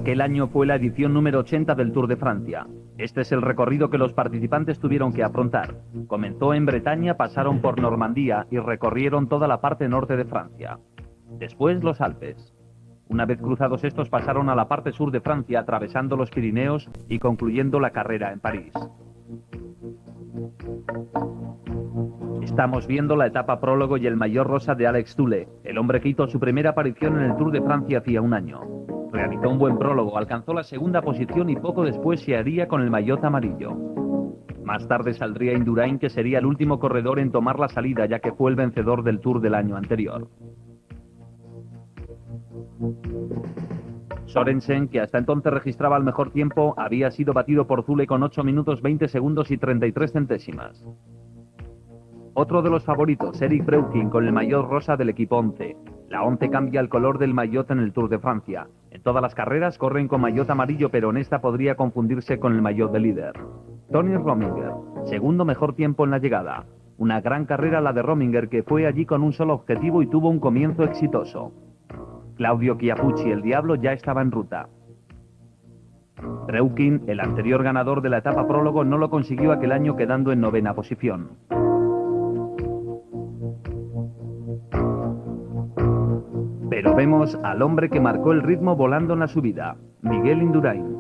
Aquel año fue la edición número 80 del Tour de Francia. Este es el recorrido que los participantes tuvieron que afrontar. Comenzó en Bretaña, pasaron por Normandía y recorrieron toda la parte norte de Francia. Después los Alpes. Una vez cruzados estos pasaron a la parte sur de Francia, atravesando los Pirineos y concluyendo la carrera en París. Estamos viendo la etapa prólogo y el maillot rosa de Alex Toule, el hombre que hizo su primera aparición en el Tour de Francia hacía un año. Realizó un buen prólogo, alcanzó la segunda posición y poco después se haría con el maillot amarillo. Más tarde saldría Indurain, que sería el último corredor en tomar la salida, ya que fue el vencedor del Tour del año anterior. Sorensen, que hasta entonces registraba el mejor tiempo, había sido batido por Toule con 8 minutos 20 segundos y 33 centésimas. Otro de los favoritos, Eric Breuking, con el maillot rosa del equipo 11. La 11 cambia el color del maillot en el Tour de Francia. En todas las carreras corren con maillot amarillo, pero en esta podría confundirse con el maillot de líder. Tony Rominger, segundo mejor tiempo en la llegada. Una gran carrera la de Rominger, que fue allí con un solo objetivo y tuvo un comienzo exitoso. Claudio Chiappucci, el Diablo, ya estaba en ruta. Breuking, el anterior ganador de la etapa prólogo, no lo consiguió aquel año, quedando en 9ª posición. Pero vemos al hombre que marcó el ritmo volando en la subida, Miguel Indurain.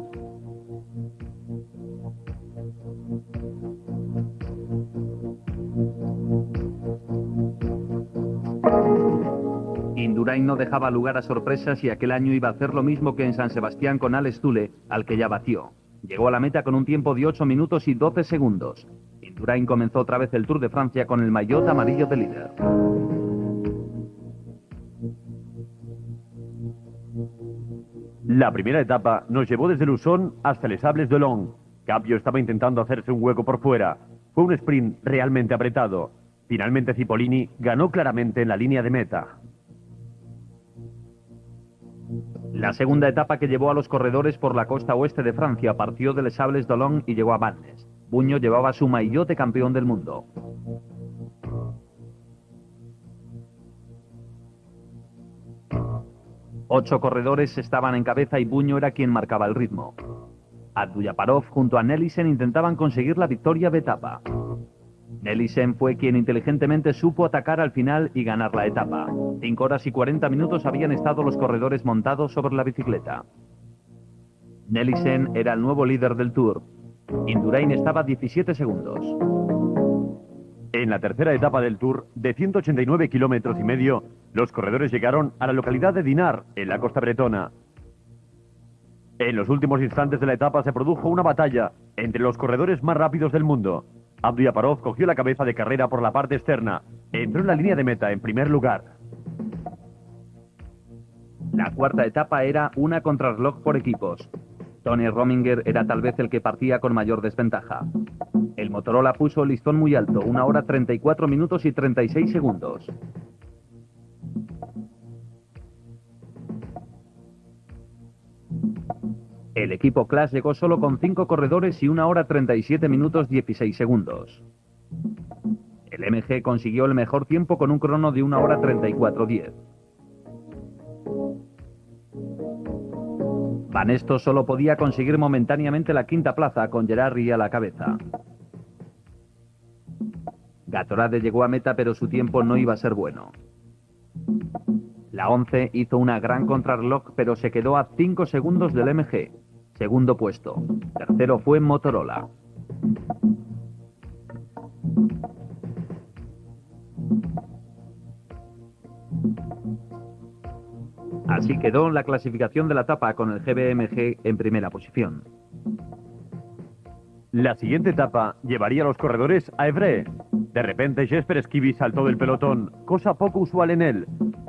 Indurain no dejaba lugar a sorpresas y aquel año iba a hacer lo mismo que en San Sebastián con Alex Toule, al que ya batió. Llegó a la meta con un tiempo de 8 minutos y 12 segundos. Indurain comenzó otra vez el Tour de Francia con el maillot amarillo de líder. La primera etapa nos llevó desde Luzón hasta Les Sables-d'Olonne. Capio estaba intentando hacerse un hueco por fuera. Fue un sprint realmente apretado. Finalmente Cipollini ganó claramente en la línea de meta. La segunda etapa, que llevó a los corredores por la costa oeste de Francia, partió de Les Sables-d'Olonne y llegó a Vannes. Buño llevaba su maillot de campeón del mundo. Ocho corredores estaban en cabeza y Buño era quien marcaba el ritmo. Abdujaparov junto a Nelissen intentaban conseguir la victoria de etapa. Nelissen fue quien inteligentemente supo atacar al final y ganar la etapa. 5 horas y 40 minutos habían estado los corredores montados sobre la bicicleta. Nelissen era el nuevo líder del Tour. Indurain estaba a 17 segundos. En la tercera etapa del Tour, de 189 kilómetros y medio, los corredores llegaron a la localidad de Dinard, en la costa bretona. En los últimos instantes de la etapa se produjo una batalla entre los corredores más rápidos del mundo. Abdujaparov cogió la cabeza de carrera por la parte externa. Entró en la línea de meta en primer lugar. La cuarta etapa era una contrarreloj por equipos. Tony Rominger era tal vez el que partía con mayor desventaja. El Motorola puso el listón muy alto, 1 hora 34 minutos y 36 segundos. El equipo Class llegó solo con 5 corredores y 1 hora 37 minutos 16 segundos. El MG consiguió el mejor tiempo con un crono de 1 hora 34:10. Banesto solo podía conseguir momentáneamente la quinta plaza, con Gerardi a la cabeza. Gatorade llegó a meta, pero su tiempo no iba a ser bueno. La 11 hizo una gran contrarreloj, pero se quedó a 5 segundos del MG. Segundo puesto. Tercero fue Motorola. Así quedó la clasificación de la etapa, con el GBMG en primera posición. La siguiente etapa llevaría a los corredores a Évreux. De repente Jesper Schivy saltó del pelotón, cosa poco usual en él.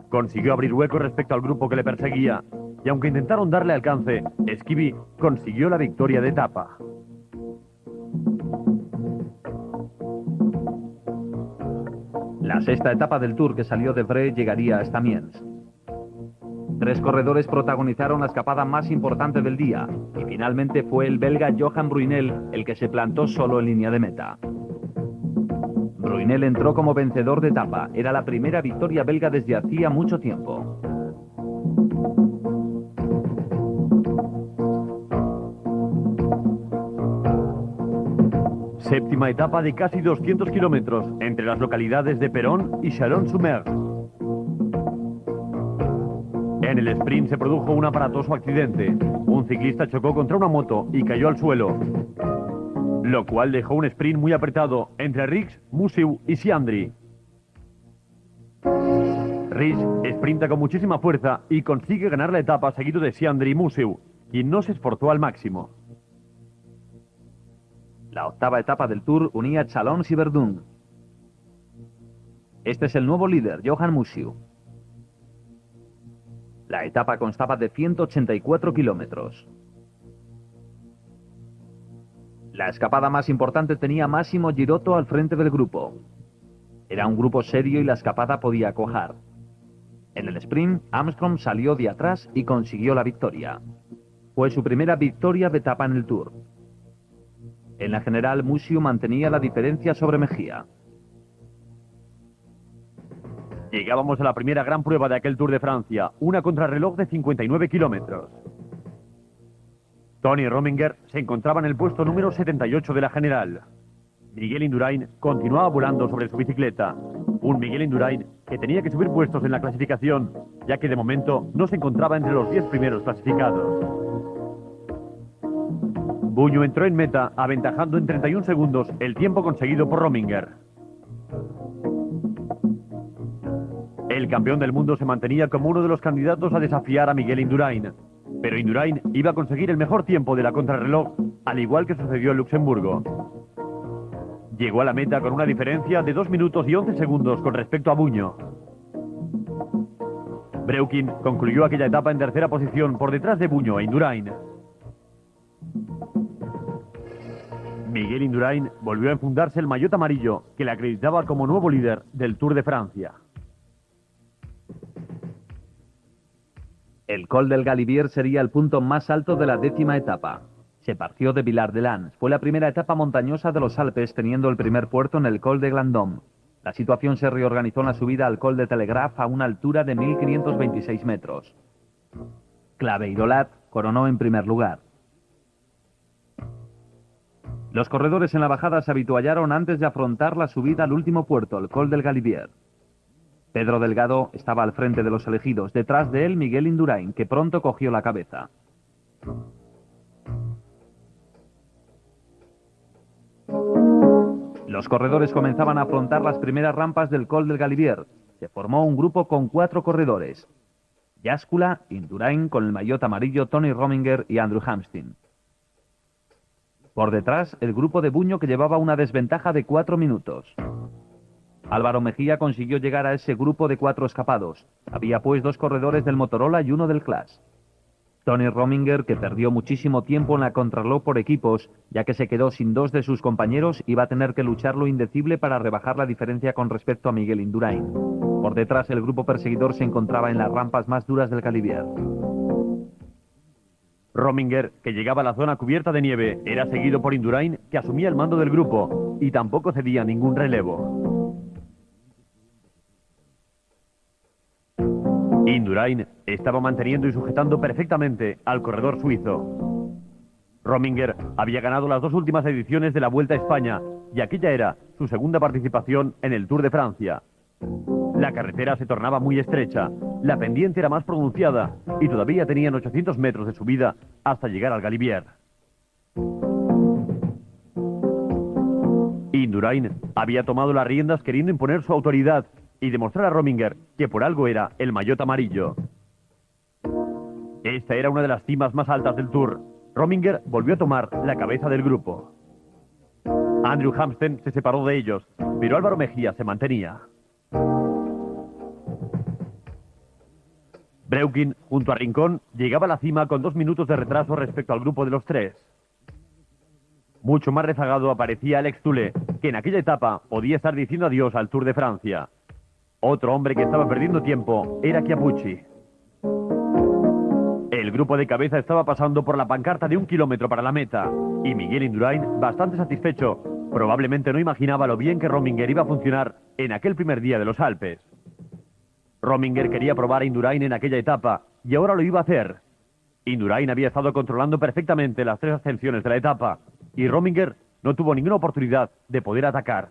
Consiguió abrir hueco respecto al grupo que le perseguía, y aunque intentaron darle alcance, Schivy consiguió la victoria de etapa. La sexta etapa del Tour, que salió de Évreux, llegaría hasta Amiens. 3 corredores protagonizaron la escapada más importante del día, y finalmente fue el belga Johan Brunel el que se plantó solo en línea de meta. Brunel entró como vencedor de etapa, era la primera victoria belga desde hacía mucho tiempo. Séptima etapa de casi 200 kilómetros entre las localidades de Perón y Chalon-sur-Mer. En el sprint se produjo un aparatoso accidente. Un ciclista chocó contra una moto y cayó al suelo, lo cual dejó un sprint muy apretado entre Rix, Musiu y Siandri. Rix sprinta con muchísima fuerza y consigue ganar la etapa seguido de Siandri y Musiu, quien no se esforzó al máximo. La octava etapa del Tour unía Chalons y Verdun. Este es el nuevo líder, Johan Musiu. La etapa constaba de 184 kilómetros. La escapada más importante tenía Massimo Girotto al frente del grupo. Era un grupo serio y la escapada podía cojar. En el sprint, Armstrong salió de atrás y consiguió la victoria. Fue su primera victoria de etapa en el Tour. En la general, Musiu mantenía la diferencia sobre Mejía. Llegábamos a la primera gran prueba de aquel Tour de Francia, una contrarreloj de 59 kilómetros. Tony Rominger se encontraba en el puesto número 78 de la general. Miguel Indurain continuaba volando sobre su bicicleta. Un Miguel Indurain que tenía que subir puestos en la clasificación, ya que de momento no se encontraba entre los 10 primeros clasificados. Buño entró en meta, aventajando en 31 segundos el tiempo conseguido por Rominger. El campeón del mundo se mantenía como uno de los candidatos a desafiar a Miguel Indurain, pero Indurain iba a conseguir el mejor tiempo de la contrarreloj, al igual que sucedió en Luxemburgo. Llegó a la meta con una diferencia de 2 minutos y 11 segundos con respecto a Buño. Breukin concluyó aquella etapa en tercera posición por detrás de Buño e Indurain. Miguel Indurain volvió a enfundarse el maillot amarillo que le acreditaba como nuevo líder del Tour de Francia. El Col del Galibier sería el punto más alto de la 10ª etapa. Se partió de Villard-de-Lans. Fue la primera etapa montañosa de los Alpes, teniendo el primer puerto en el Col de Glandôme. La situación se reorganizó en la subida al Col de Telegraph a una altura de 1526 metros. Claveyrolat coronó en primer lugar. Los corredores en la bajada se habituallaron antes de afrontar la subida al último puerto, el Col del Galibier. Pedro Delgado estaba al frente de los elegidos, detrás de él Miguel Indurain, que pronto cogió la cabeza. Los corredores comenzaban a afrontar las primeras rampas del Col del Galibier. Se formó un grupo con 4 corredores: Yáscula, Indurain con el maillot amarillo, Tony Rominger y Andrew Hamstin. Por detrás, el grupo de Buño, que llevaba una desventaja de 4 minutos. Álvaro Mejía consiguió llegar a ese grupo de 4 escapados. Había pues 2 corredores del Motorola y 1 del Clash. Tony Rominger, que perdió muchísimo tiempo en la contrarreloj por equipos, ya que se quedó sin 2 de sus compañeros, iba a tener que luchar lo indecible para rebajar la diferencia con respecto a Miguel Indurain. Por detrás, el grupo perseguidor se encontraba en las rampas más duras del Galibier. Rominger, que llegaba a la zona cubierta de nieve, era seguido por Indurain, que asumía el mando del grupo y tampoco cedía ningún relevo. Indurain estaba manteniendo y sujetando perfectamente al corredor suizo. Rominger había ganado las 2 últimas ediciones de la Vuelta a España y aquella era su segunda participación en el Tour de Francia. La carretera se tornaba muy estrecha, la pendiente era más pronunciada y todavía tenían 800 metros de subida hasta llegar al Galibier. Indurain había tomado las riendas queriendo imponer su autoridad y demostrar a Rominger que por algo era el maillot amarillo. Esta era una de las cimas más altas del Tour. Rominger volvió a tomar la cabeza del grupo. Andrew Hamstin se separó de ellos, pero Álvaro Mejía se mantenía. Breukin, junto a Rincón, llegaba a la cima con 2 minutos de retraso respecto al grupo de los 3. Mucho más rezagado aparecía Alex Toulé, que en aquella etapa podía estar diciendo adiós al Tour de Francia. Otro hombre que estaba perdiendo tiempo era Chiappucci. El grupo de cabeza estaba pasando por la pancarta de 1 kilómetro para la meta, y Miguel Indurain, bastante satisfecho, probablemente no imaginaba lo bien que Rominger iba a funcionar en aquel primer día de los Alpes. Rominger quería probar a Indurain en aquella etapa, y ahora lo iba a hacer. Indurain había estado controlando perfectamente las 3 ascensiones de la etapa, y Rominger no tuvo ninguna oportunidad de poder atacar.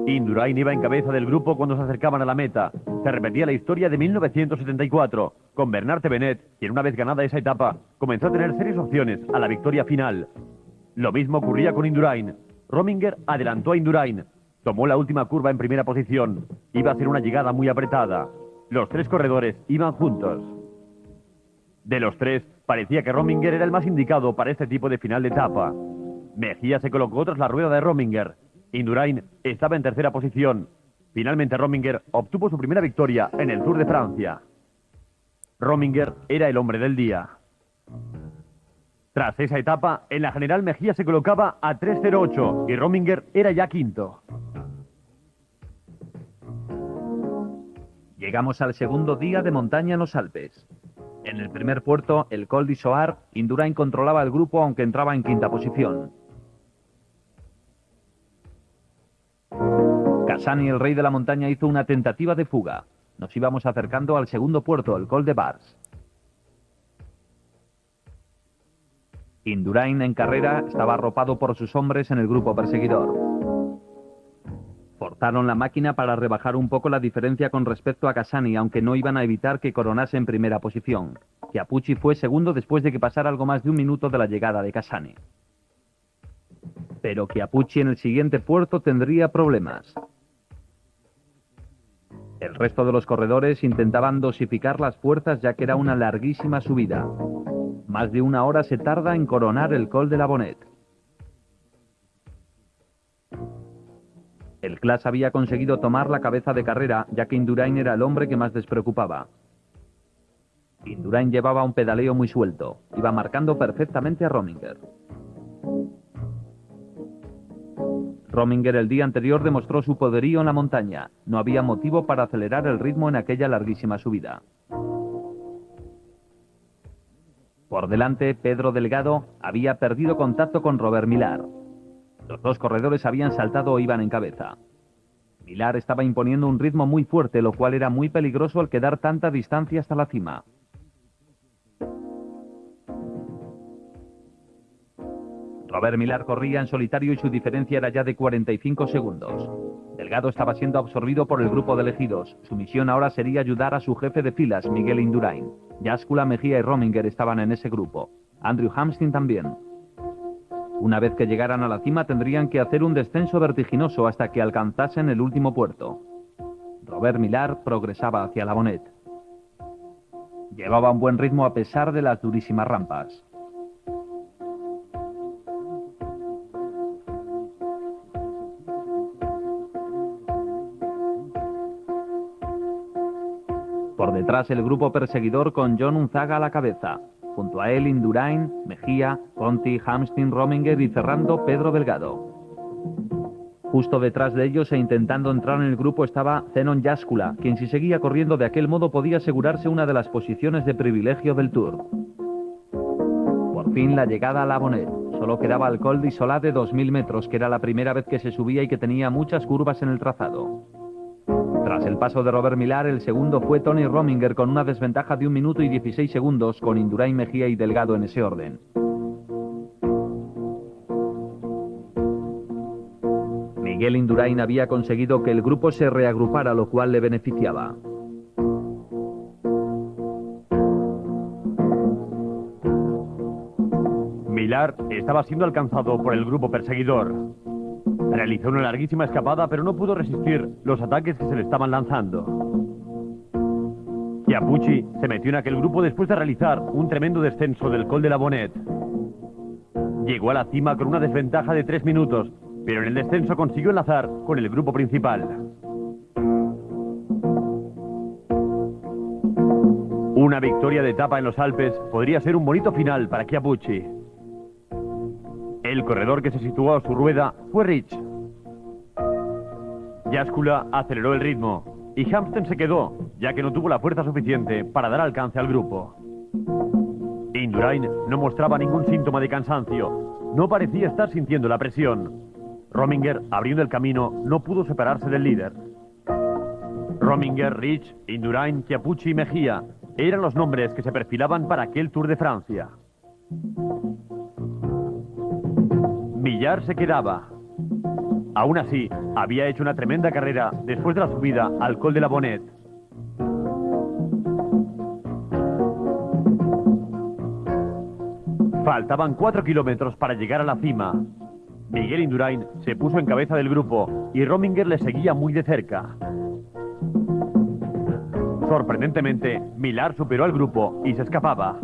Indurain iba en cabeza del grupo cuando se acercaban a la meta. Se repetía la historia de 1974, con Bernard Tevenet, quien una vez ganada esa etapa, comenzó a tener serias opciones a la victoria final. Lo mismo ocurría con Indurain. Rominger adelantó a Indurain. Tomó la última curva en primera posición. Iba a ser una llegada muy apretada. Los tres corredores iban juntos. De los tres, parecía que Rominger era el más indicado para este tipo de final de etapa. Mejía se colocó tras la rueda de Rominger. Indurain estaba en tercera posición. Finalmente Rominger obtuvo su primera victoria en el Tour de Francia. Rominger era el hombre del día. Tras esa etapa, en la general Mejía se colocaba a 3:08 y Rominger era ya quinto. Llegamos al segundo día de montaña en los Alpes. En el primer puerto, el Col d'Issoar, Indurain controlaba el grupo aunque entraba en quinta posición. Cassani, el rey de la montaña, hizo una tentativa de fuga. Nos íbamos acercando al segundo puerto, el Col de Bars. Indurain, en carrera, estaba arropado por sus hombres en el grupo perseguidor. Forzaron la máquina para rebajar un poco la diferencia con respecto a Cassani, aunque no iban a evitar que coronase en primera posición. Chiappucci fue segundo después de que pasara algo más de un minuto de la llegada de Cassani. Pero Chiappucci en el siguiente puerto tendría problemas. El resto de los corredores intentaban dosificar las fuerzas ya que era una larguísima subida. Más de una hora se tarda en coronar el Col de la Bonnet. El Claas había conseguido tomar la cabeza de carrera, ya que Indurain era el hombre que más despreocupaba. Indurain llevaba un pedaleo muy suelto. Iba marcando perfectamente a Rominger. Rominger el día anterior demostró su poderío en la montaña. No había motivo para acelerar el ritmo en aquella larguísima subida. Por delante, Pedro Delgado había perdido contacto con Robert Millar. Los dos corredores habían saltado o iban en cabeza. Millar estaba imponiendo un ritmo muy fuerte, lo cual era muy peligroso al quedar tanta distancia hasta la cima. Robert Millar corría en solitario y su diferencia era ya de 45 segundos. Delgado estaba siendo absorbido por el grupo de elegidos. Su misión ahora sería ayudar a su jefe de filas, Miguel Indurain. Yáscula, Mejía y Rominger estaban en ese grupo. Andrew Hamstin también. Una vez que llegaran a la cima tendrían que hacer un descenso vertiginoso hasta que alcanzasen el último puerto. Robert Millar progresaba hacia la Bonnet. Llevaba un buen ritmo a pesar de las durísimas rampas. Por detrás el grupo perseguidor con John Unzaga a la cabeza. Junto a él Indurain, Mejía, Conti, Hamstin, Rominger y cerrando Pedro Delgado. Justo detrás de ellos e intentando entrar en el grupo estaba Zenon Yáscula, quien si seguía corriendo de aquel modo podía asegurarse una de las posiciones de privilegio del Tour. Por fin la llegada a la Bonnet. Solo quedaba el Col d'Issolat de 2000 metros, que era la primera vez que se subía y que tenía muchas curvas en el trazado. Tras el paso de Robert Millar, el segundo fue Tony Rominger con una desventaja de 1 minuto y 16 segundos, con Indurain, Mejía y Delgado en ese orden. Miguel Indurain había conseguido que el grupo se reagrupara, lo cual le beneficiaba. Millar estaba siendo alcanzado por el grupo perseguidor. Realizó una larguísima escapada, pero no pudo resistir los ataques que se le estaban lanzando. Chiappucci se metió en aquel grupo después de realizar un tremendo descenso del Col de la Bonnet. Llegó a la cima con una desventaja de 3 minutos, pero en el descenso consiguió enlazar con el grupo principal. Una victoria de etapa en los Alpes podría ser un bonito final para Chiappucci. El corredor que se situó a su rueda fue Rich. Yáscula aceleró el ritmo y Hamstin se quedó, ya que no tuvo la fuerza suficiente para dar alcance al grupo. Indurain no mostraba ningún síntoma de cansancio, no parecía estar sintiendo la presión. Rominger, abriendo el camino, no pudo separarse del líder. Rominger, Rich, Indurain, Chiappucci y Mejía eran los nombres que se perfilaban para aquel Tour de Francia. Millar se quedaba. Aún así, había hecho una tremenda carrera después de la subida al Col de la Bonnet. Faltaban 4 kilómetros para llegar a la cima. Miguel Indurain se puso en cabeza del grupo y Rominger le seguía muy de cerca. Sorprendentemente, Millar superó al grupo y se escapaba.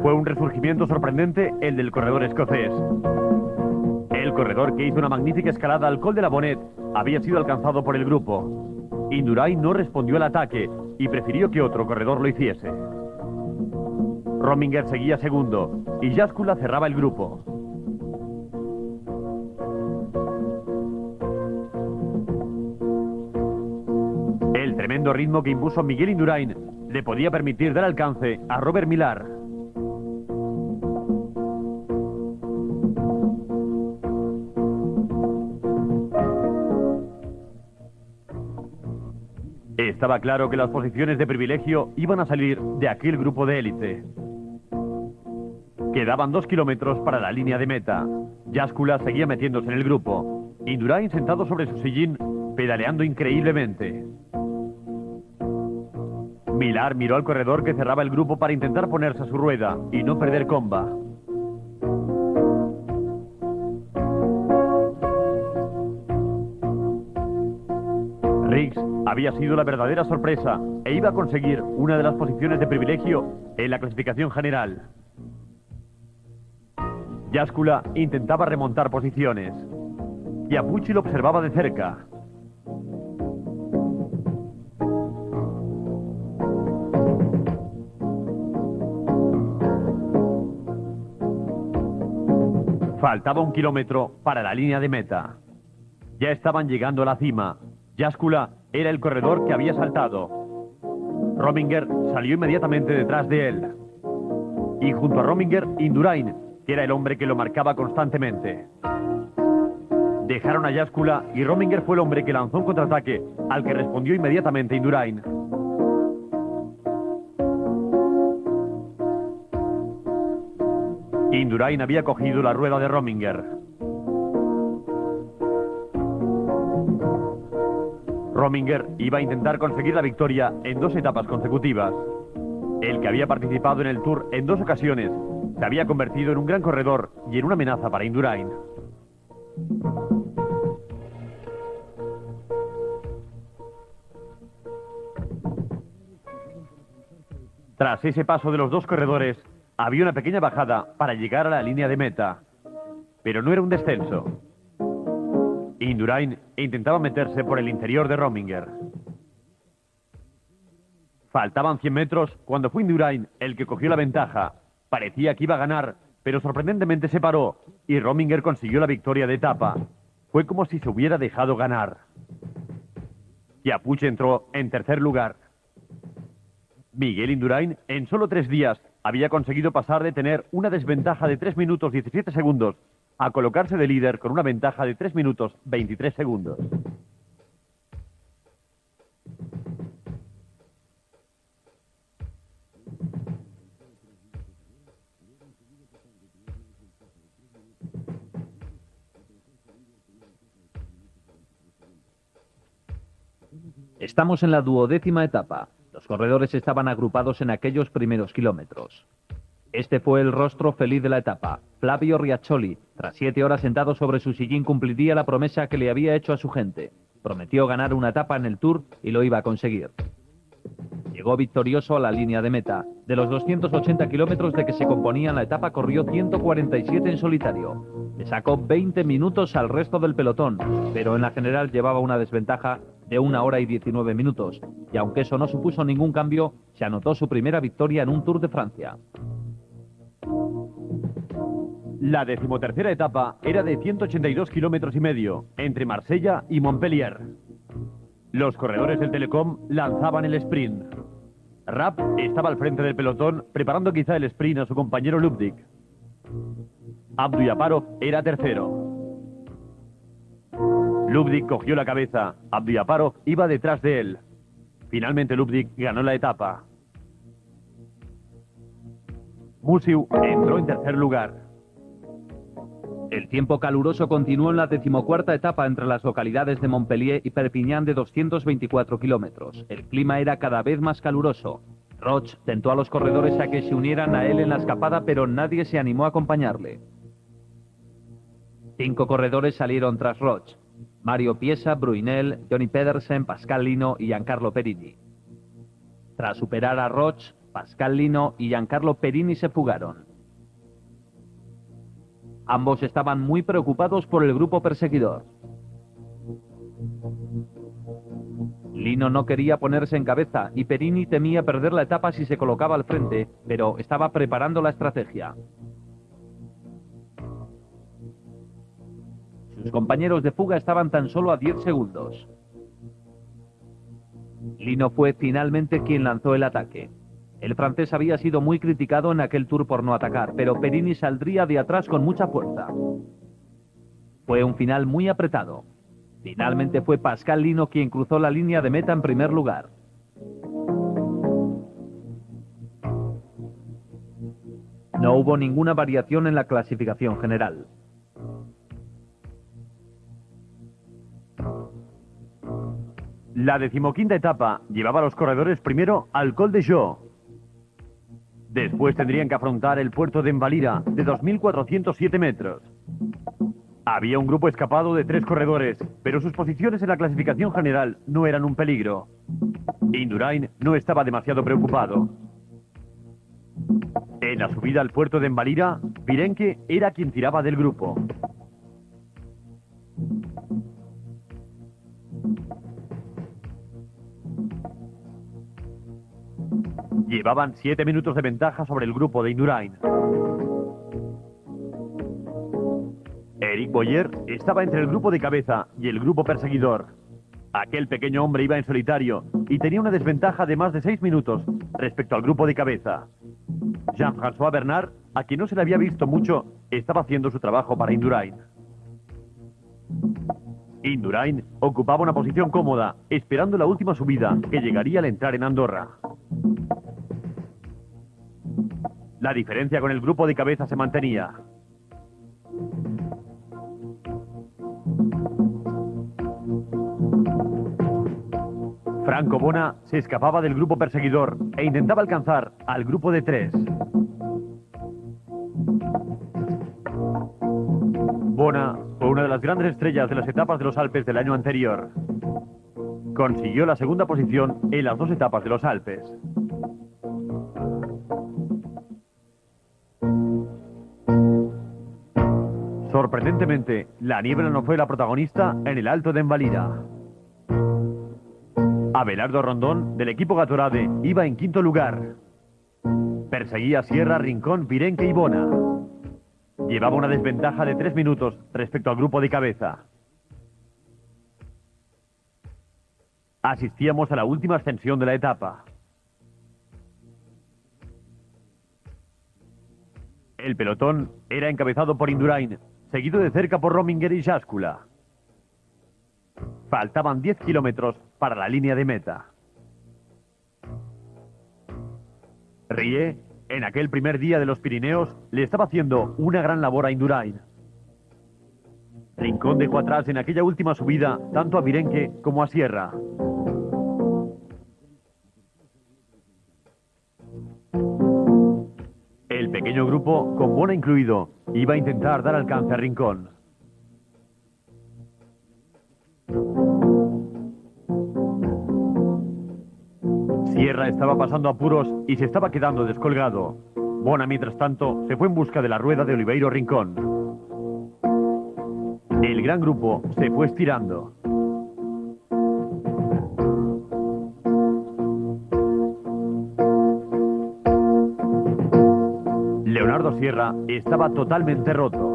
Fue un resurgimiento sorprendente el del corredor escocés. El corredor que hizo una magnífica escalada al Col de la Bonnet había sido alcanzado por el grupo. Indurain no respondió al ataque y prefirió que otro corredor lo hiciese. Rominger seguía segundo y Jaskula cerraba el grupo. El tremendo ritmo que impuso Miguel Indurain le podía permitir dar alcance a Robert Millar. Estaba claro que las posiciones de privilegio iban a salir de aquel grupo de élite. Quedaban 2 kilómetros para la línea de meta. Jaskula seguía metiéndose en el grupo. Indurain sentado sobre su sillín, pedaleando increíblemente. Millar miró al corredor que cerraba el grupo para intentar ponerse a su rueda y no perder comba. Riggs había sido la verdadera sorpresa e iba a conseguir una de las posiciones de privilegio en la clasificación general. Jaskula intentaba remontar posiciones. Chiappucci lo observaba de cerca. Faltaba 1 kilómetro para la línea de meta. Ya estaban llegando a la cima. Jaskula era el corredor que había saltado. Rominger salió inmediatamente detrás de él. Y junto a Rominger, Indurain, que era el hombre que lo marcaba constantemente. Dejaron a Jaskula y Rominger fue el hombre que lanzó un contraataque al que respondió inmediatamente Indurain. Indurain había cogido la rueda de Rominger. Rominger iba a intentar conseguir la victoria en 2 etapas consecutivas. El que había participado en el Tour en 2 ocasiones se había convertido en un gran corredor y en una amenaza para Indurain. Tras ese paso de los 2 corredores, había una pequeña bajada para llegar a la línea de meta. Pero no era un descenso. Indurain intentaba meterse por el interior de Rominger. Faltaban 100 metros cuando fue Indurain el que cogió la ventaja. Parecía que iba a ganar, pero sorprendentemente se paró y Rominger consiguió la victoria de etapa. Fue como si se hubiera dejado ganar. Chiappucci entró en tercer lugar. Miguel Indurain en solo 3 días había conseguido pasar de tener una desventaja de 3 minutos 17 segundos a colocarse de líder con una ventaja de 3 minutos 23 segundos. Estamos en la 12ª etapa. Los corredores estaban agrupados en aquellos primeros kilómetros. Este fue el rostro feliz de la etapa. Flavio Riaccioli, tras 7 horas sentado sobre su sillín, cumpliría la promesa que le había hecho a su gente. Prometió ganar una etapa en el Tour y lo iba a conseguir. Llegó victorioso a la línea de meta. De los 280 kilómetros de que se componía la etapa, corrió 147 en solitario. Le sacó 20 minutos al resto del pelotón, pero en la general llevaba una desventaja de 1 hora y 19 minutos. Y aunque eso no supuso ningún cambio, se anotó su primera victoria en un Tour de Francia. La 13ª etapa era de 182 kilómetros y medio, entre Marsella y Montpellier. Los corredores del Telecom lanzaban el sprint. Rapp estaba al frente del pelotón, preparando quizá el sprint a su compañero Lubdik. Abduyaparov era tercero. Lubdik cogió la cabeza. Abduyaparov iba detrás de él. Finalmente Lubdik ganó la etapa. Musiu entró en tercer lugar. El tiempo caluroso continuó en la 14ª etapa entre las localidades de Montpellier y Perpiñán de 224 kilómetros. El clima era cada vez más caluroso. Roche tentó a los corredores a que se unieran a él en la escapada, pero nadie se animó a acompañarle. 5 corredores salieron tras Roche: Mario Piesa, Brunel, Johnny Pedersen, Pascal Lino y Giancarlo Perini. Tras superar a Roche, Pascal Lino y Giancarlo Perini se fugaron. Ambos estaban muy preocupados por el grupo perseguidor. Lino no quería ponerse en cabeza y Perini temía perder la etapa si se colocaba al frente, pero estaba preparando la estrategia. Sus compañeros de fuga estaban tan solo a 10 segundos. Lino fue finalmente quien lanzó el ataque. El francés había sido muy criticado en aquel Tour por no atacar, pero Perini saldría de atrás con mucha fuerza. Fue un final muy apretado. Finalmente fue Pascal Lino quien cruzó la línea de meta en primer lugar. No hubo ninguna variación en la clasificación general. La 15ª etapa llevaba a los corredores primero al Col de Joux. Después tendrían que afrontar el puerto de Envalira, de 2.407 metros. Había un grupo escapado de 3 corredores, pero sus posiciones en la clasificación general no eran un peligro. Indurain no estaba demasiado preocupado. En la subida al puerto de Envalira, Virenque era quien tiraba del grupo. Llevaban 7 minutos de ventaja sobre el grupo de Indurain. Eric Boyer estaba entre el grupo de cabeza y el grupo perseguidor. Aquel pequeño hombre iba en solitario y tenía una desventaja de más de 6 minutos respecto al grupo de cabeza. Jean-François Bernard, a quien no se le había visto mucho, estaba haciendo su trabajo para Indurain. Indurain ocupaba una posición cómoda, esperando la última subida, que llegaría al entrar en Andorra. La diferencia con el grupo de cabeza se mantenía. Franco Bona se escapaba del grupo perseguidor e intentaba alcanzar al grupo de 3. Bona fue una de las grandes estrellas de las etapas de los Alpes del año anterior. Consiguió la segunda posición en las 2 etapas de los Alpes. Sorprendentemente, la niebla no fue la protagonista en el Alto de Envalira. Abelardo Rondón, del equipo Gatorade, iba en 5º lugar. Perseguía Sierra, Rincón, Virenque y Bona. Llevaba una desventaja de 3 minutos respecto al grupo de cabeza. Asistíamos a la última ascensión de la etapa. El pelotón era encabezado por Indurain, seguido de cerca por Rominger y Jáscula. Faltaban 10 kilómetros para la línea de meta. Rie, en aquel primer día de los Pirineos, le estaba haciendo una gran labor a Indurain. Rincón dejó atrás en aquella última subida tanto a Virenque como a Sierra. El pequeño grupo, con Bona incluido, iba a intentar dar alcance a Rincón. Sierra estaba pasando apuros y se estaba quedando descolgado. Bona, mientras tanto, se fue en busca de la rueda de Oliveiro Rincón. El gran grupo se fue estirando. Leonardo Sierra estaba totalmente roto.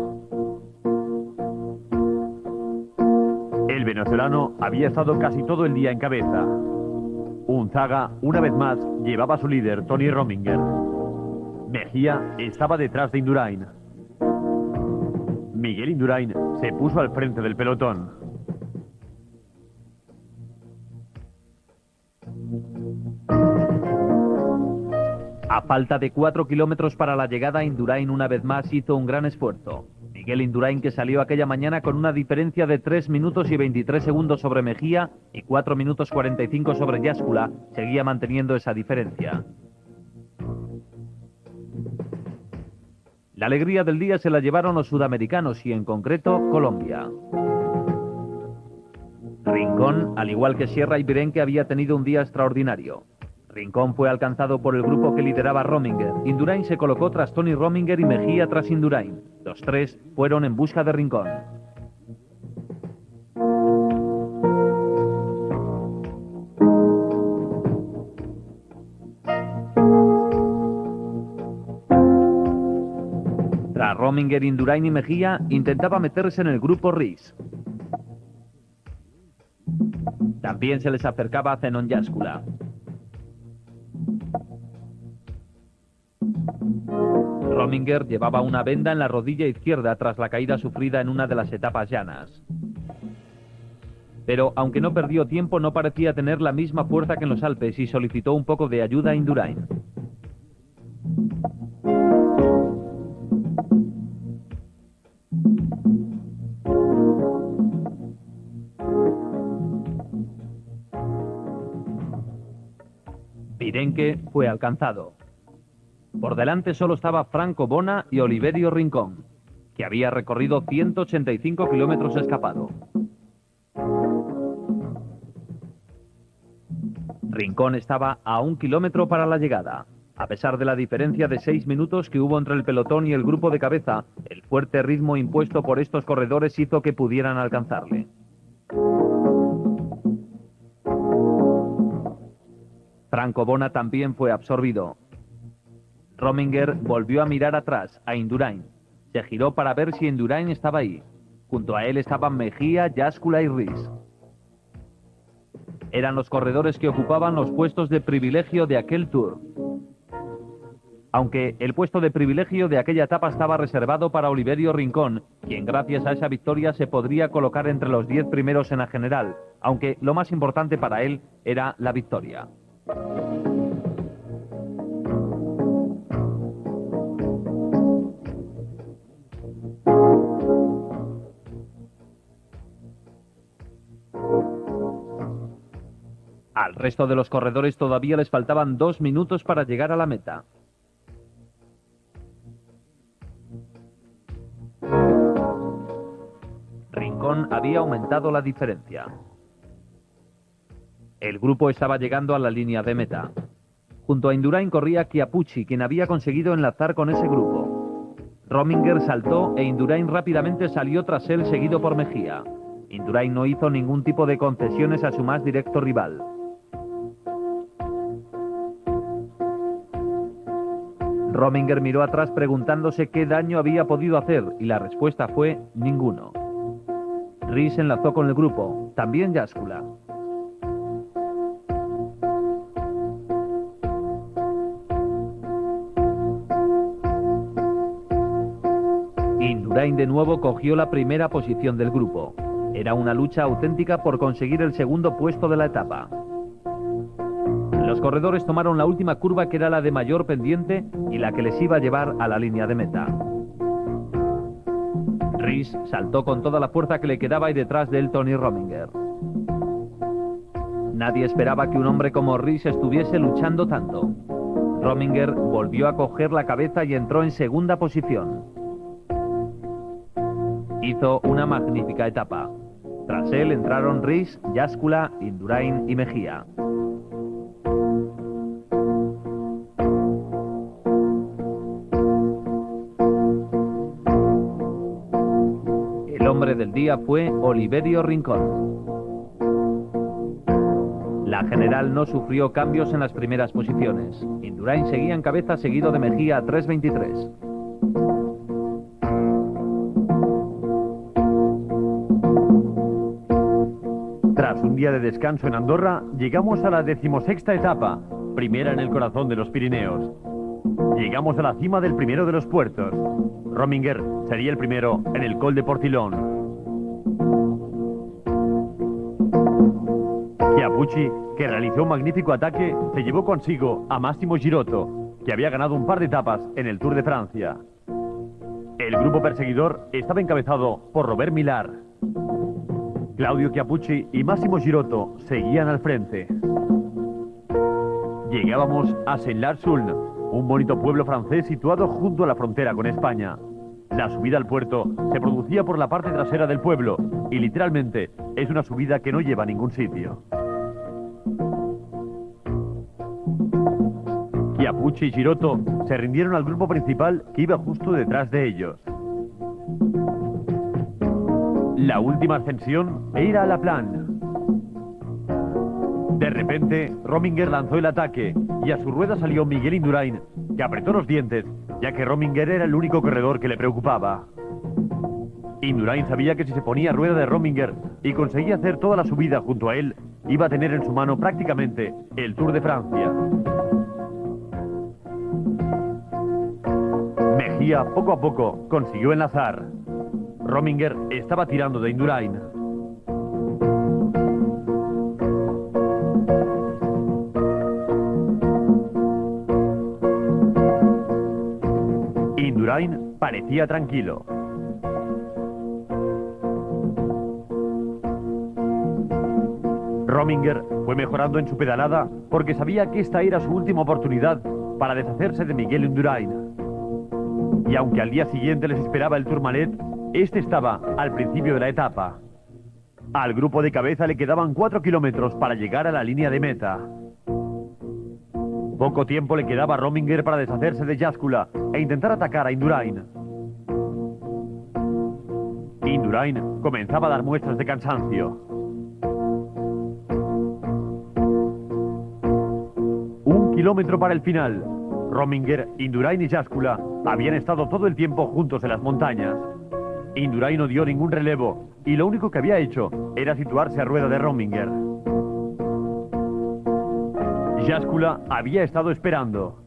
El venezolano había estado casi todo el día en cabeza. Unzaga, una vez más, llevaba a su líder, Tony Rominger. Mejía estaba detrás de Indurain. Miguel Indurain se puso al frente del pelotón. A falta de 4 kilómetros para la llegada, Indurain una vez más hizo un gran esfuerzo. Miguel Indurain, que salió aquella mañana con una diferencia de 3 minutos y 23 segundos sobre Mejía y 4 minutos 45 sobre Yáscula, seguía manteniendo esa diferencia. La alegría del día se la llevaron los sudamericanos y en concreto Colombia. Rincón, al igual que Sierra y Birenque, había tenido un día extraordinario. Rincón fue alcanzado por el grupo que lideraba Rominger. Indurain se colocó tras Tony Rominger y Mejía tras Indurain. Los tres fueron en busca de Rincón. Tras Rominger, Indurain y Mejía, intentaba meterse en el grupo Rhys. También se les acercaba a Zenon Yáscula. Rominger llevaba una venda en la rodilla izquierda tras la caída sufrida en una de las etapas llanas. Pero aunque no perdió tiempo, no parecía tener la misma fuerza que en los Alpes y solicitó un poco de ayuda a Indurain. Birenque fue alcanzado. Por delante solo estaba Franco Bona y Oliverio Rincón, que había recorrido 185 kilómetros escapado. Rincón estaba a 1 kilómetro para la llegada. A pesar de la diferencia de 6 minutos que hubo entre el pelotón y el grupo de cabeza, el fuerte ritmo impuesto por estos corredores hizo que pudieran alcanzarle. Franco Bona también fue absorbido. Rominger volvió a mirar atrás, a Indurain. Se giró para ver si Indurain estaba ahí. Junto a él estaban Mejía, Yáscula y Rhys. Eran los corredores que ocupaban los puestos de privilegio de aquel Tour. Aunque el puesto de privilegio de aquella etapa estaba reservado para Oliverio Rincón, quien gracias a esa victoria se podría colocar entre los 10 primeros en la general, aunque lo más importante para él era la victoria. Al resto de los corredores todavía les faltaban 2 minutos para llegar a la meta. Rincón había aumentado la diferencia. El grupo estaba llegando a la línea de meta. Junto a Indurain corría Chiappucci, quien había conseguido enlazar con ese grupo. Rominger saltó e Indurain rápidamente salió tras él, seguido por Mejía. Indurain no hizo ningún tipo de concesiones a su más directo rival. Rominger miró atrás preguntándose qué daño había podido hacer y la respuesta fue ninguno. Rhys enlazó con el grupo, también Yáscula. Indurain de nuevo cogió la primera posición del grupo. Era una lucha auténtica por conseguir el segundo puesto de la etapa. Los corredores tomaron la última curva, que era la de mayor pendiente y la que les iba a llevar a la línea de meta. Rhys saltó con toda la fuerza que le quedaba y detrás de él Tony Rominger. Nadie esperaba que un hombre como Rhys estuviese luchando tanto. Rominger volvió a coger la cabeza y entró en segunda posición. Hizo una magnífica etapa. Tras él entraron Rhys, Yáscula, Indurain y Mejía. El hombre del día fue Oliverio Rincón. La general no sufrió cambios en las primeras posiciones. Indurain seguía en cabeza, seguido de Mejía a 3:23. Tras un día de descanso en Andorra, llegamos a la 16ª etapa, primera en el corazón de los Pirineos. Llegamos a la cima del primero de los puertos. Rominger sería el primero en el Col de Portillon. Chiappucci, que realizó un magnífico ataque, se llevó consigo a Massimo Girotto, que había ganado un par de etapas en el Tour de Francia. El grupo perseguidor estaba encabezado por Robert Millar. Claudio Chiappucci y Massimo Girotto seguían al frente. Llegábamos a Saint-Lars-Suln, un bonito pueblo francés situado junto a la frontera con España. La subida al puerto se producía por la parte trasera del pueblo y literalmente es una subida que no lleva a ningún sitio. Chiappucci y Girotto se rindieron al grupo principal que iba justo detrás de ellos. La última ascensión era a La Plan. De repente, Rominger lanzó el ataque y a su rueda salió Miguel Indurain, que apretó los dientes, ya que Rominger era el único corredor que le preocupaba. Indurain sabía que si se ponía a rueda de Rominger y conseguía hacer toda la subida junto a él, iba a tener en su mano prácticamente el Tour de Francia. Mejía, poco a poco, consiguió enlazar. Rominger estaba tirando de Indurain. Indurain parecía tranquilo. Rominger fue mejorando en su pedalada porque sabía que esta era su última oportunidad para deshacerse de Miguel Indurain. Y aunque al día siguiente les esperaba el Tourmalet, este estaba al principio de la etapa. Al grupo de cabeza le quedaban 4 kilómetros para llegar a la línea de meta. Poco tiempo le quedaba a Rominger para deshacerse de Jääskelä e intentar atacar a Indurain. Indurain comenzaba a dar muestras de cansancio. 1 kilómetro para el final. Rominger, Indurain y Jääskelä habían estado todo el tiempo juntos en las montañas. Indurain no dio ningún relevo y lo único que había hecho era situarse a rueda de Rominger. Jääskelä había estado esperando.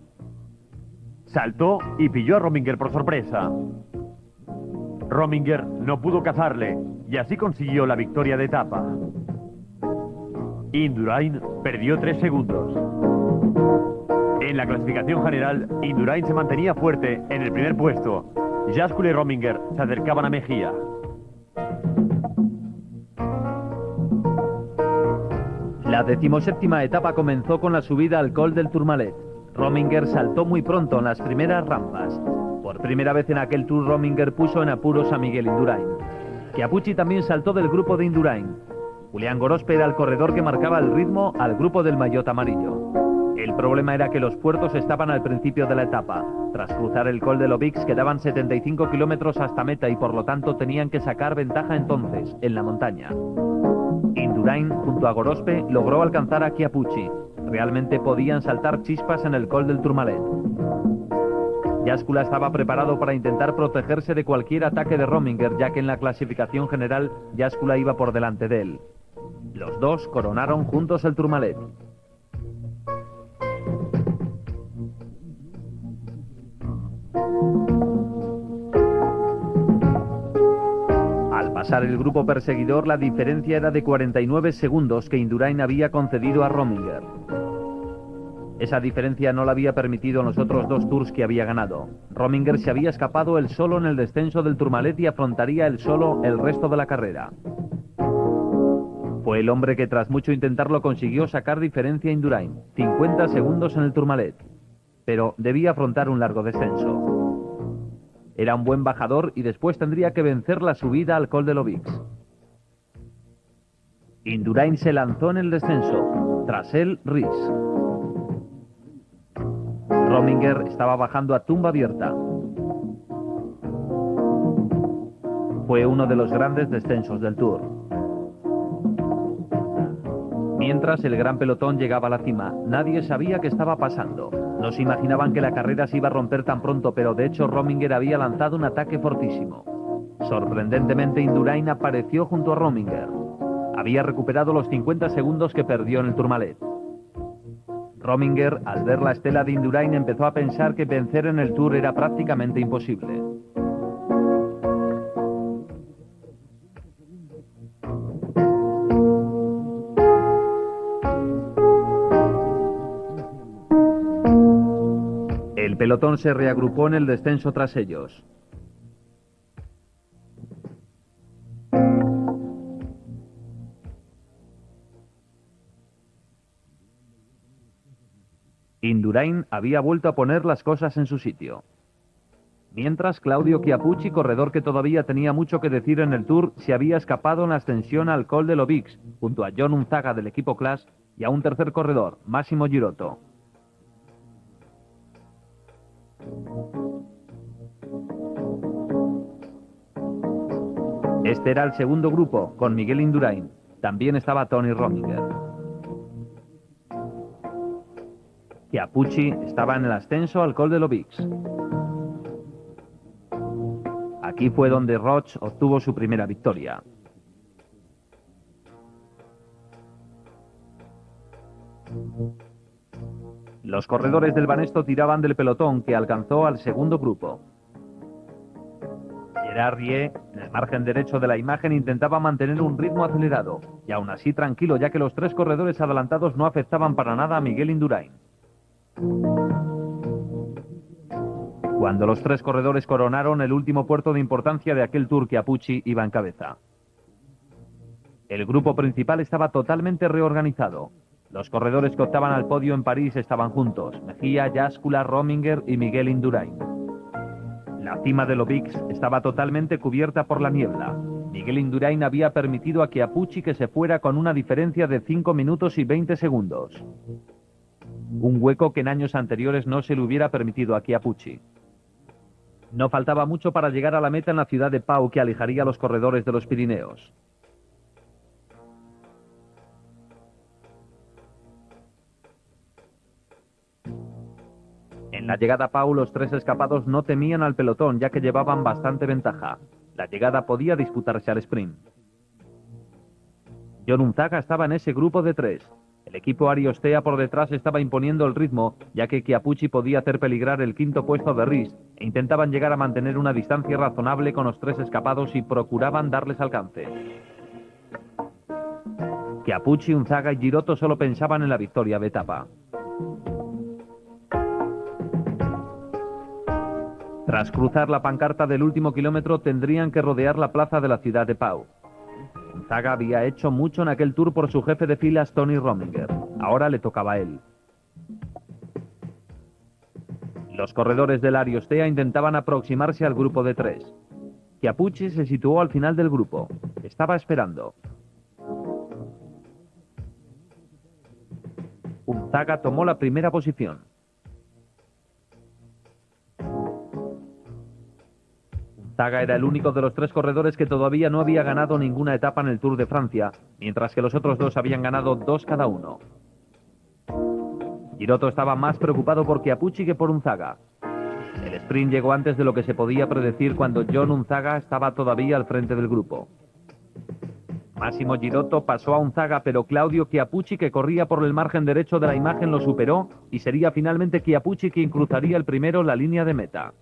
Saltó y pilló a Rominger por sorpresa. Rominger no pudo cazarle y así consiguió la victoria de etapa. Indurain perdió 3 segundos. En la clasificación general, Indurain se mantenía fuerte en el primer puesto. Jääskelä y Rominger se acercaban a Mejía. La 17ª etapa comenzó con la subida al Col del Tourmalet. Rominger saltó muy pronto en las primeras rampas. Por primera vez en aquel Tour, Rominger puso en apuros a Miguel Indurain. Chiappucci también saltó del grupo de Indurain. Julián Gorospe era el corredor que marcaba el ritmo al grupo del maillot amarillo. El problema era que los puertos estaban al principio de la etapa. Tras cruzar el Col de l'Aubix quedaban 75 kilómetros hasta meta y por lo tanto tenían que sacar ventaja entonces, en la montaña. Indurain, junto a Gorospe, logró alcanzar a Chiappucci. Realmente podían saltar chispas en el Col del Tourmalet. Jääskelä estaba preparado para intentar protegerse de cualquier ataque de Rominger, ya que en la clasificación general Jääskelä iba por delante de él. Los dos coronaron juntos el Tourmalet. Al pasar el grupo perseguidor, la diferencia era de 49 segundos que Indurain había concedido a Rominger. Esa diferencia no la había permitido en los otros 2 tours que había ganado. Rominger se había escapado él solo en el descenso del Tourmalet y afrontaría él solo el resto de la carrera. Fue el hombre que tras mucho intentarlo consiguió sacar diferencia a Indurain, 50 segundos en el Tourmalet. Pero debía afrontar un largo descenso. Era un buen bajador y después tendría que vencer la subida al Col de l'Aubix. Indurain se lanzó en el descenso. Tras él, Ries. Rominger estaba bajando a tumba abierta. Fue uno de los grandes descensos del Tour. Mientras el gran pelotón llegaba a la cima, nadie sabía qué estaba pasando. No se imaginaban que la carrera se iba a romper tan pronto, pero de hecho Rominger había lanzado un ataque fortísimo. Sorprendentemente, Indurain apareció junto a Rominger. Había recuperado los 50 segundos que perdió en el Tourmalet. Rominger, al ver la estela de Indurain, empezó a pensar que vencer en el Tour era prácticamente imposible. El pelotón se reagrupó en el descenso tras ellos. Indurain había vuelto a poner las cosas en su sitio. Mientras, Claudio Chiappucci, corredor que todavía tenía mucho que decir en el Tour, se había escapado en la ascensión al Col de Lobix, junto a John Unzaga del equipo Class y a un tercer corredor, Massimo Girotto. Este era el segundo grupo, con Miguel Indurain. También estaba Tony Rominger. Chiappucci estaba en el ascenso al Col de Lobix. Aquí fue donde Roche obtuvo su primera victoria. Los corredores del Banesto tiraban del pelotón, que alcanzó al segundo grupo. Gerard Rie, en el margen derecho de la imagen, intentaba mantener un ritmo acelerado, y aún así tranquilo, ya que los tres corredores adelantados no afectaban para nada a Miguel Indurain. Cuando los tres corredores coronaron el último puerto de importancia de aquel Tour, Chiappucci iba en cabeza. El grupo principal estaba totalmente reorganizado. Los corredores que optaban al podio en París estaban juntos: Mejía, Yáscula, Rominger y Miguel Indurain. La cima de Lobix estaba totalmente cubierta por la niebla. Miguel Indurain había permitido a Chiappucci que se fuera con una diferencia de 5 minutos y 20 segundos. Un hueco que en años anteriores no se le hubiera permitido a Chiappucci. No faltaba mucho para llegar a la meta en la ciudad de Pau, que alejaría a los corredores de los Pirineos. En la llegada a Pau, los tres escapados no temían al pelotón, ya que llevaban bastante ventaja. La llegada podía disputarse al sprint. John Unzaga estaba en ese grupo de tres. El equipo Ariostea por detrás estaba imponiendo el ritmo, ya que Chiappucci podía hacer peligrar el quinto puesto de Ries, e intentaban llegar a mantener una distancia razonable con los tres escapados y procuraban darles alcance. Chiappucci, Unzaga y Girotto solo pensaban en la victoria de etapa. Tras cruzar la pancarta del último kilómetro, tendrían que rodear la plaza de la ciudad de Pau. Unzaga había hecho mucho en aquel Tour por su jefe de filas, Tony Rominger. Ahora le tocaba a él. Los corredores del Ariostea intentaban aproximarse al grupo de tres. Chiappucci se situó al final del grupo. Estaba esperando. Unzaga tomó la primera posición. Unzaga era el único de los tres corredores que todavía no había ganado ninguna etapa en el Tour de Francia, mientras que los otros dos habían ganado 2 cada uno. Girotto estaba más preocupado por Chiappucci que por Unzaga. El sprint llegó antes de lo que se podía predecir, cuando John Unzaga estaba todavía al frente del grupo. Massimo Girotto pasó a Unzaga, pero Claudio Chiappucci, que corría por el margen derecho de la imagen, lo superó, y sería finalmente Chiappucci quien cruzaría el primero la línea de meta.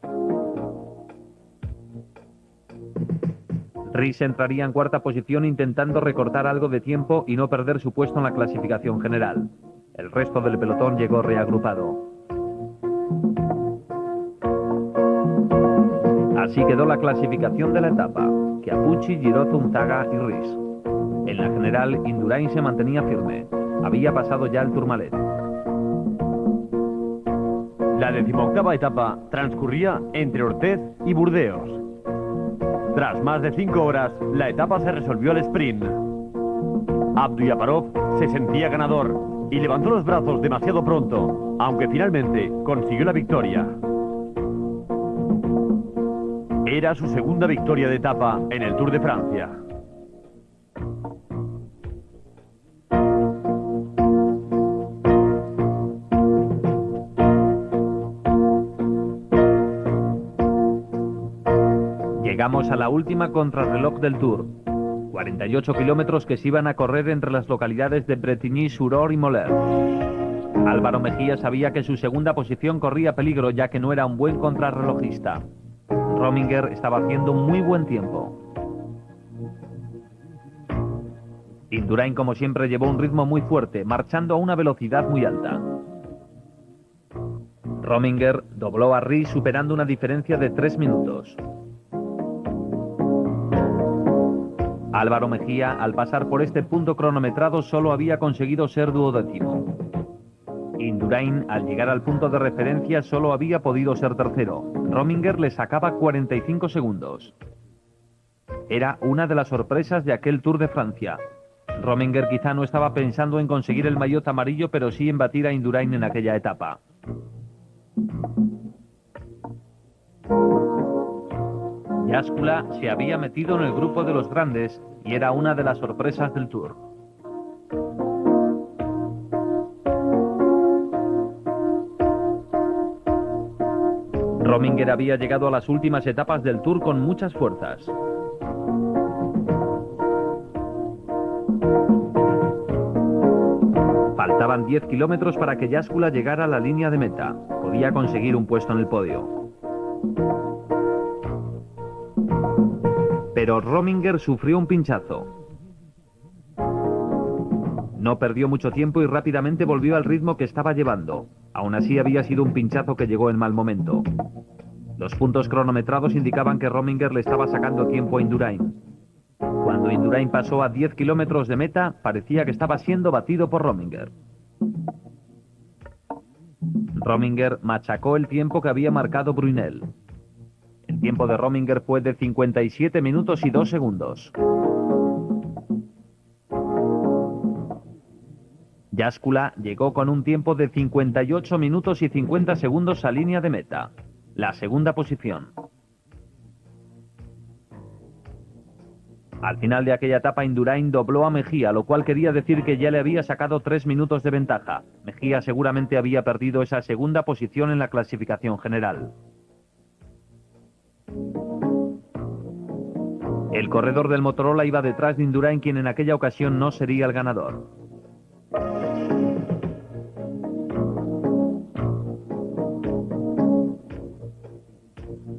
Ries entraría en cuarta posición intentando recortar algo de tiempo y no perder su puesto en la clasificación general. El resto del pelotón llegó reagrupado. Así quedó la clasificación de la etapa: Chiappucci, Girotto, Unzaga y Ries. En la general, Indurain se mantenía firme. Había pasado ya el Tourmalet. La 18ª etapa transcurría entre Orthez y Burdeos. Tras más de 5 horas, la etapa se resolvió al sprint. Abduyaparov se sentía ganador y levantó los brazos demasiado pronto, aunque finalmente consiguió la victoria. Era su segunda victoria de etapa en el Tour de Francia. Llegamos a la última contrarreloj del Tour. 48 kilómetros que se iban a correr entre las localidades de Bretigny, Suror y Moler. Álvaro Mejía sabía que su segunda posición corría peligro, ya que no era un buen contrarrelojista. Rominger estaba haciendo muy buen tiempo. Indurain, como siempre, llevó un ritmo muy fuerte, marchando a una velocidad muy alta. Rominger dobló a Ries, superando una diferencia de 3 minutos. Álvaro Mejía, al pasar por este punto cronometrado, solo había conseguido ser duodécimo. Indurain, al llegar al punto de referencia, solo había podido ser tercero. Rominger le sacaba 45 segundos. Era una de las sorpresas de aquel Tour de Francia. Rominger quizá no estaba pensando en conseguir el maillot amarillo, pero sí en batir a Indurain en aquella etapa. Yáscula se había metido en el grupo de los grandes y era una de las sorpresas del Tour. Rominger había llegado a las últimas etapas del Tour con muchas fuerzas. Faltaban 10 kilómetros para que Yáscula llegara a la línea de meta. Podía conseguir un puesto en el podio. Pero Rominger sufrió un pinchazo. No perdió mucho tiempo y rápidamente volvió al ritmo que estaba llevando. Aún así había sido un pinchazo que llegó en mal momento. Los puntos cronometrados indicaban que Rominger le estaba sacando tiempo a Indurain. Cuando Indurain pasó a 10 kilómetros de meta, parecía que estaba siendo batido por Rominger. Rominger machacó el tiempo que había marcado Brunel. El tiempo de Rominger fue de 57 minutos y 2 segundos. Yáscula llegó con un tiempo de 58 minutos y 50 segundos a línea de meta. La segunda posición. Al final de aquella etapa, Indurain dobló a Mejía, lo cual quería decir que ya le había sacado 3 minutos de ventaja. Mejía seguramente había perdido esa segunda posición en la clasificación general. El corredor del Motorola iba detrás de Indurain, quien en aquella ocasión no sería el ganador.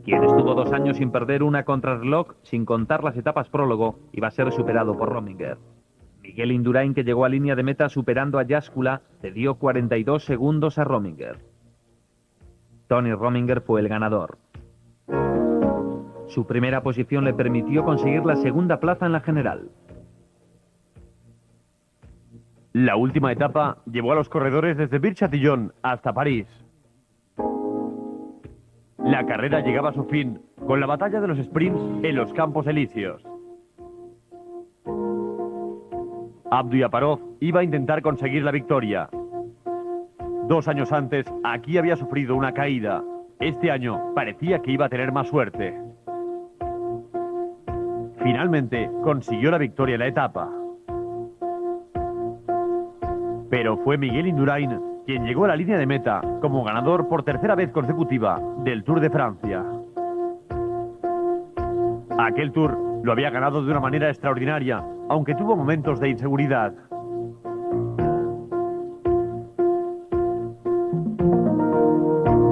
Quien estuvo 2 años sin perder una contrarreloj, sin contar las etapas prólogo, iba a ser superado por Rominger. Miguel Indurain, que llegó a línea de meta superando a Yáscula, cedió 42 segundos a Rominger. Tony Rominger fue el ganador. Su primera posición le permitió conseguir la segunda plaza en la general. La última etapa llevó a los corredores desde Bir-Châtillon hasta París. La carrera llegaba a su fin con la batalla de los sprints en los Campos Elíseos. Abdu Yaparov iba a intentar conseguir la victoria. 2 años antes, aquí había sufrido una caída. Este año parecía que iba a tener más suerte. Finalmente consiguió la victoria en la etapa. Pero fue Miguel Indurain quien llegó a la línea de meta como ganador por tercera vez consecutiva del Tour de Francia. Aquel Tour lo había ganado de una manera extraordinaria, aunque tuvo momentos de inseguridad.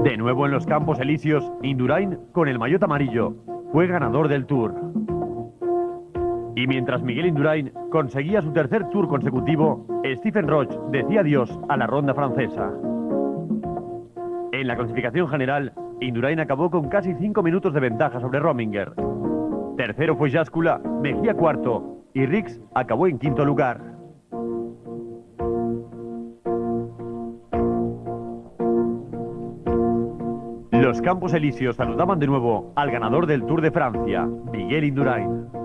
De nuevo en los Campos Elíseos, Indurain, con el maillot amarillo, fue ganador del Tour. Y mientras Miguel Indurain conseguía su tercer Tour consecutivo, Stephen Roche decía adiós a la ronda francesa. En la clasificación general, Indurain acabó con casi 5 minutos de ventaja sobre Rominger. Tercero fue Yáscula, Mejía cuarto y Rix acabó en quinto lugar. Los Campos Elíseos saludaban de nuevo al ganador del Tour de Francia, Miguel Indurain.